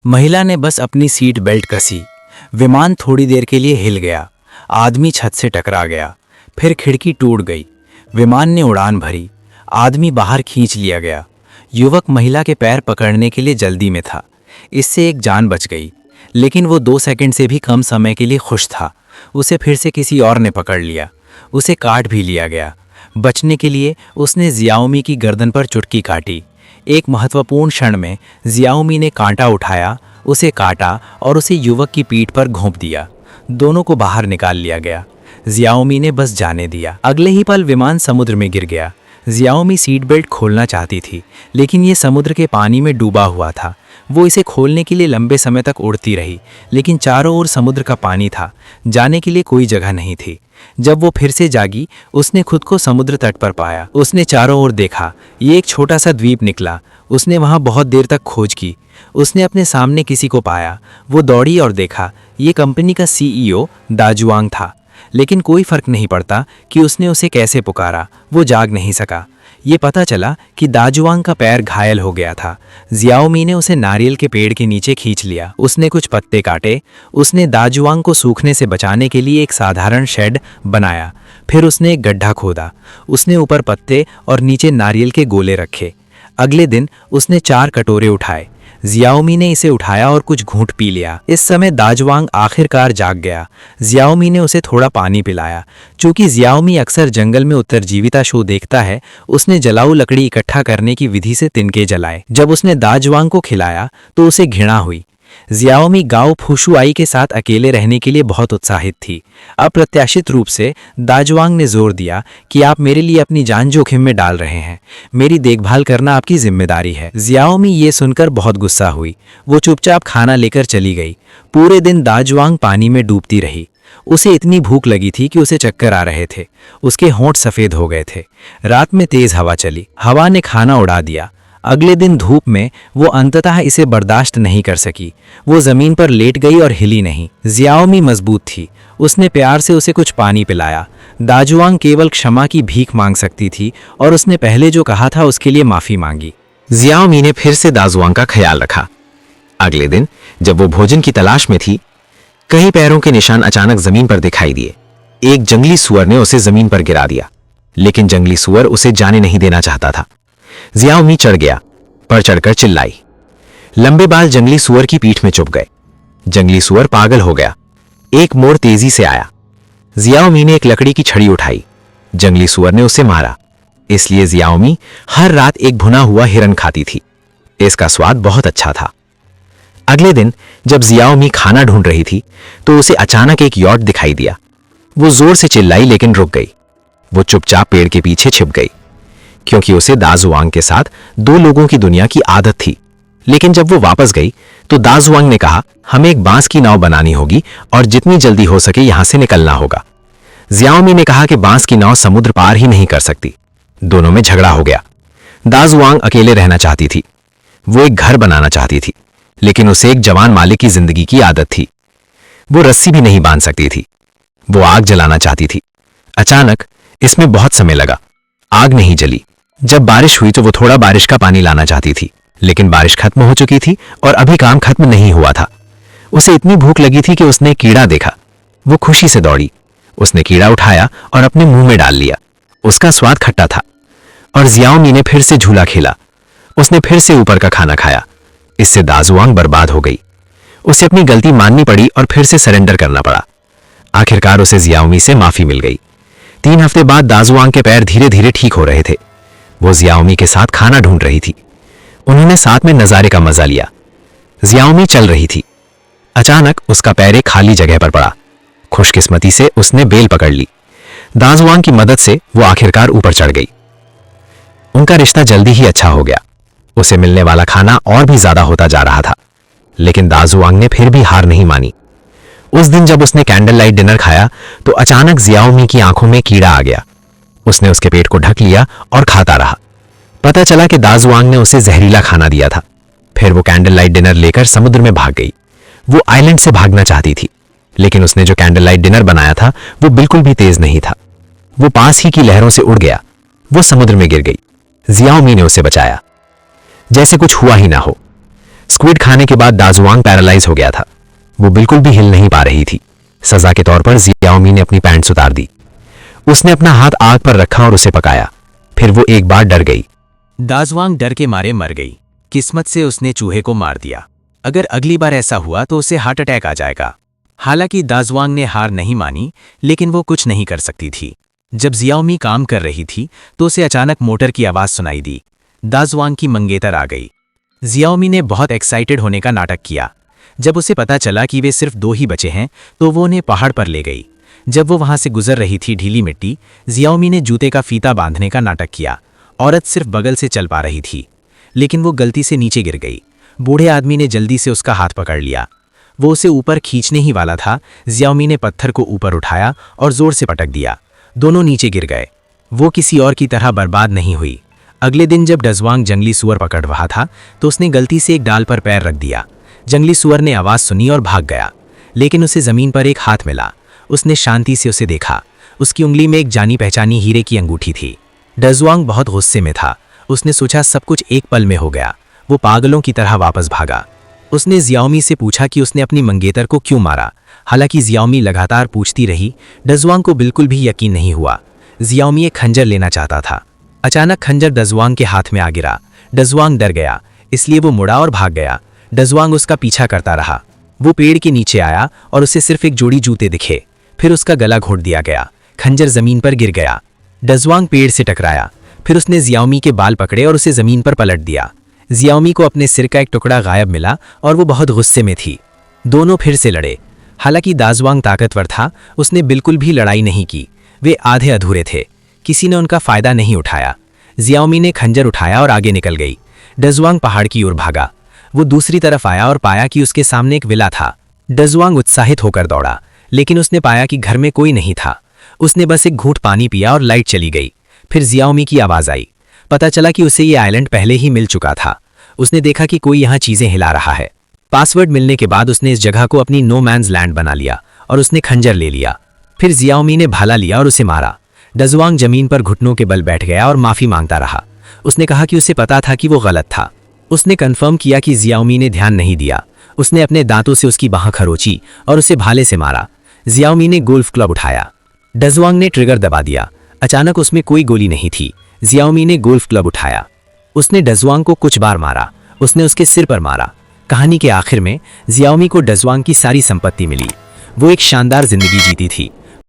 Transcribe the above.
महिला ने बस अपनी सीट बेल्ट कसी। विमान थोड़ी देर के लिए हिल गया। आदमी छत से टकरा गया। फिर खिड़की टूट गई। विमान ने उड़ान भरी। आदमी बाहर खींच लिया गया। युवक महिला के पैर पकड़ने के लिए जल्दी में था। इससे एक जान बच गई, लेकिन वो 2 सेकंड से भी कम समय के लिए खुश था। उसे फिर से किसी और ने पकड़ लिया। उसे काट भी लिया गया। बचने के लिए उसने जियाओमी की गर्दन पर चुटकी काटी। एक महत्वपूर्ण क्षण में जियाओमी ने कांटा उठाया, उसे काटा और उसे युवक की पीठ पर घोंप दिया। दोनों को बाहर निकाल लिया गया। जियाओमी ने बस जाने दिया। अगले ही पल विमान समुद्र में गिर गया। जियाओमी सीट बेल्ट खोलना चाहती थी, लेकिन ये समुद्र के पानी में डूबा हुआ था। वो इसे खोलने के लिए लंबे समय तक उड़ती रही, लेकिन चारों ओर समुद्र का पानी था। जाने के लिए कोई जगह नहीं थी। जब वो फिर से जागी, उसने खुद को समुद्र तट पर पाया। उसने चारों ओर देखा। ये एक छोटा सा द्वीप निकला। उसने वहां बहुत देर तक खोज की। उसने अपने सामने किसी को पाया। वो दौड़ी और देखा, ये कंपनी का सीईओ दाजुआंग था। लेकिन कोई फर्क नहीं पड़ता कि उसने उसे कैसे पुकारा, वो जाग नहीं सका। ये पता चला कि दाजुआंग का पैर घायल हो गया था। जियाओमी ने उसे नारियल के पेड़ के नीचे खींच लिया। उसने कुछ पत्ते काटे। उसने दाजुआंग को सूखने से बचाने के लिए एक साधारण शेड बनाया। फिर उसने एक गड्ढा खोदा। उसने ऊपर पत्ते और नीचे नारियल के गोले रखे। अगले दिन उसने 4 कटोरे उठाए। जियाओमी ने इसे उठाया और कुछ घूंट पी लिया। इस समय दाजुआंग आखिरकार जाग गया। जियाओमी ने उसे थोड़ा पानी पिलाया। चूंकि जियाओमी अक्सर जंगल में उत्तरजीविता शो देखता है, उसने जलाऊ लकड़ी इकट्ठा करने की विधि से तिनके जलाए। जब उसने दाजुआंग को खिलाया तो उसे घृणा हुई। जियाओमी गांव फुशुआई के साथ अकेले रहने के लिए बहुत उत्साहित थी। अप्रत्याशित रूप से दाजुआंग ने जोर दिया कि आप मेरे लिए अपनी जान जोखिम में डाल रहे हैं। मेरी देखभाल करना आपकी जिम्मेदारी है। जियाओमी ये सुनकर बहुत गुस्सा हुई। वो चुपचाप खाना लेकर चली गई। पूरे दिन दाजुआंग पानी में डूबती रही। उसे इतनी भूख लगी थी कि उसे चक्कर आ रहे थे। उसके होंठ सफ़ेद हो गए थे। रात में तेज हवा चली। हवा ने खाना उड़ा दिया। अगले दिन धूप में वो अंततः इसे बर्दाश्त नहीं कर सकी। वो ज़मीन पर लेट गई और हिली नहीं। जियाओमी मजबूत थी। उसने प्यार से उसे कुछ पानी पिलाया। दाजुआंग केवल क्षमा की भीख मांग सकती थी और उसने पहले जो कहा था उसके लिए माफ़ी मांगी। जियाओमी ने फिर से दाजुआंग का ख्याल रखा। अगले दिन जब वो भोजन की तलाश में थी, कई पैरों के निशान अचानक जमीन पर दिखाई दिए। एक जंगली सुअर ने उसे जमीन पर गिरा दिया, लेकिन जंगली सुअर उसे जाने नहीं देना चाहता था। जियाओमी चढ़ गया, पर चढ़कर चिल्लाई। लंबे बाल जंगली सुअर की पीठ में चुभ गए। जंगली सुअर पागल हो गया। एक मोर तेजी से आया। जियाओमी ने एक लकड़ी की छड़ी उठाई। जंगली सुअर ने उसे मारा। इसलिए जियाओमी हर रात एक भुना हुआ हिरन खाती थी। इसका स्वाद बहुत अच्छा था। अगले दिन जब जियाओमी खाना ढूंढ रही थी, तो उसे अचानक एक यॉट दिखाई दिया। वो जोर से चिल्लाई, लेकिन रुक गई। वो चुपचाप पेड़ के पीछे छिप गई, क्योंकि उसे दाजुआंग के साथ 2 लोगों की दुनिया की आदत थी। लेकिन जब वो वापस गई तो दाजुआंग ने कहा, हमें एक बांस की नाव बनानी होगी और जितनी जल्दी हो सके यहां से निकलना होगा। जियाओमी ने कहा कि बांस की नाव समुद्र पार ही नहीं कर सकती। दोनों में झगड़ा हो गया। दाजुआंग अकेले रहना चाहती थी। वो एक घर बनाना चाहती थी, लेकिन उसे एक जवान मालिक की जिंदगी की आदत थी। वो रस्सी भी नहीं बांध सकती थी। वो आग जलाना चाहती थी। अचानक इसमें बहुत समय लगा। आग नहीं जली। जब बारिश हुई तो वो थोड़ा बारिश का पानी लाना चाहती थी, लेकिन बारिश खत्म हो चुकी थी और अभी काम खत्म नहीं हुआ था। उसे इतनी भूख लगी थी कि उसने कीड़ा देखा। वो खुशी से दौड़ी। उसने कीड़ा उठाया और अपने मुंह में डाल लिया। उसका स्वाद खट्टा था। और जियाओमी ने फिर से झूला खेला। उसने फिर से ऊपर का खाना खाया। इससे दाजुआंग बर्बाद हो गई। उसे अपनी गलती माननी पड़ी और फिर से सरेंडर करना पड़ा। आखिरकार उसे जियाओमी से माफी मिल गई। 3 हफ्ते बाद दाजुआंग के पैर धीरे धीरे ठीक हो रहे थे। वो जियाओमी के साथ खाना ढूंढ रही थी। उन्होंने साथ में नजारे का मजा लिया। जियाओमी चल रही थी। अचानक उसका पैर एक खाली जगह पर पड़ा। खुशकिस्मती से उसने बेल पकड़ ली। दाजुआंग की मदद से वो आखिरकार ऊपर चढ़ गई। उनका रिश्ता जल्दी ही अच्छा हो गया। उसे मिलने वाला खाना और भी ज्यादा होता जा रहा था, लेकिन दाजुआंग ने फिर भी हार नहीं मानी। उस दिन जब उसने कैंडल लाइट डिनर खाया तो अचानक जियाओमी की आंखों में कीड़ा आ गया। उसने उसके पेट को ढक लिया और खाता रहा। पता चला कि दाजुआंग ने उसे जहरीला खाना दिया था। फिर वो कैंडल लाइट डिनर लेकर समुद्र में भाग गई। वो आइलैंड से भागना चाहती थी, लेकिन उसने जो कैंडल लाइट डिनर बनाया था वो बिल्कुल भी तेज नहीं था। वो पास ही की लहरों से उड़ गया। वो समुद्र में गिर गई। जियाओमी ने उसे बचाया, जैसे कुछ हुआ ही ना हो। स्क्विड खाने के बाद दाजुआंग पैरालाइज हो गया था। वो बिल्कुल भी हिल नहीं पा रही थी। सजा के तौर पर जियाओमी ने अपनी पैंट्स उतार दी। उसने अपना हाथ आग पर रखा और उसे पकाया। फिर वो एक बार डर गई। दाजुआंग डर के मारे मर गई। किस्मत से उसने चूहे को मार दिया। अगर अगली बार ऐसा हुआ तो उसे हार्ट अटैक आ जाएगा। हालांकि दाजुआंग ने हार नहीं मानी, लेकिन वो कुछ नहीं कर सकती थी। जब जियाओमी काम कर रही थी तो उसे अचानक मोटर की आवाज सुनाई दी। दाजुआंग की मंगेतर आ गई। जियाओमी ने बहुत एक्साइटेड होने का नाटक किया। जब उसे पता चला कि वे सिर्फ 2 ही बचे हैं तो वो उन्हें पहाड़ पर ले गई। जब वो वहां से गुजर रही थी ढीली मिट्टी, जियाओमी ने जूते का फीता बांधने का नाटक किया। औरत सिर्फ बगल से चल पा रही थी, लेकिन वो गलती से नीचे गिर गई। बूढ़े आदमी ने जल्दी से उसका हाथ पकड़ लिया। वो उसे ऊपर खींचने ही वाला था। जियाओमी ने पत्थर को ऊपर उठाया और जोर से पटक दिया। दोनों नीचे गिर गए। वो किसी और की तरह बर्बाद नहीं हुई। अगले दिन जब दाजुआंग जंगली सुअर पकड़ रहा था तो उसने गलती से एक डाल पर पैर रख दिया। जंगली सुअर ने आवाज सुनी और भाग गया, लेकिन उसे जमीन पर एक हाथ मिला। उसने शांति से उसे देखा। उसकी उंगली में एक जानी पहचानी हीरे की अंगूठी थी। दाजुआंग बहुत गुस्से में था। उसने सोचा सब कुछ एक पल में हो गया। वो पागलों की तरह वापस भागा। उसने जियाओमी से पूछा कि उसने अपनी मंगेतर को क्यों मारा। हालांकि जियाओमी लगातार पूछती रही, दाजुआंग को बिल्कुल भी यकीन नहीं हुआ। जियाओमी एक खंजर लेना चाहता था। अचानक खंजर दाजुआंग के हाथ में आ गिरा। दाजुआंग डर गया, इसलिए वो मुड़ा और भाग गया। दाजुआंग उसका पीछा करता रहा। वो पेड़ के नीचे आया और उसे सिर्फ एक जोड़ी जूते दिखे। फिर उसका गला घोट दिया गया। खंजर जमीन पर गिर गया। दाजुआंग पेड़ से टकराया। फिर उसने जियाओमी के बाल पकड़े और उसे जमीन पर पलट दिया। जियाओमी को अपने सिर का एक टुकड़ा गायब मिला और वो बहुत गुस्से में थी। दोनों फिर से लड़े। हालांकि दाजुआंग ताकतवर था, उसने बिल्कुल भी लड़ाई नहीं की। वे आधे अधूरे थे। किसी ने उनका फायदा नहीं उठाया। जियाओमी ने खंजर उठाया और आगे निकल गई। दाजुआंग पहाड़ की ओर भागा। वो दूसरी तरफ आया और पाया कि उसके सामने एक विला था। दाजुआंग उत्साहित होकर दौड़ा, लेकिन उसने पाया कि घर में कोई नहीं था। उसने बस एक घूंट पानी पिया और लाइट चली गई। फिर जियाओमी की आवाज आई। पता चला कि उसे ये आइलैंड पहले ही मिल चुका था। उसने देखा कि कोई यहाँ चीजें हिला रहा है। पासवर्ड मिलने के बाद उसने इस जगह को अपनी नो मैन्स लैंड बना लिया और उसने खंजर ले लिया। फिर जियाओमी ने भाला लिया और उसे मारा। दाजुआंग जमीन पर घुटनों के बल बैठ गया और माफी मांगता रहा। उसने कहा कि उसे पता था कि वो गलत था। उसने कंफर्म किया कि जियाओमी ने ध्यान नहीं दिया। उसने अपने दांतों से उसकी बाह खरोची और उसे भाले से मारा। जियाओमी ने गोल्फ क्लब उठाया। दाजुआंग ने ट्रिगर दबा दिया। अचानक उसमें कोई गोली नहीं थी। जियाओमी ने गोल्फ क्लब उठाया। उसने दाजुआंग को कुछ बार मारा। उसने उसके सिर पर मारा। कहानी के आखिर में जियाओमी को दाजुआंग की सारी संपत्ति मिली। वो एक शानदार जिंदगी जीती थी।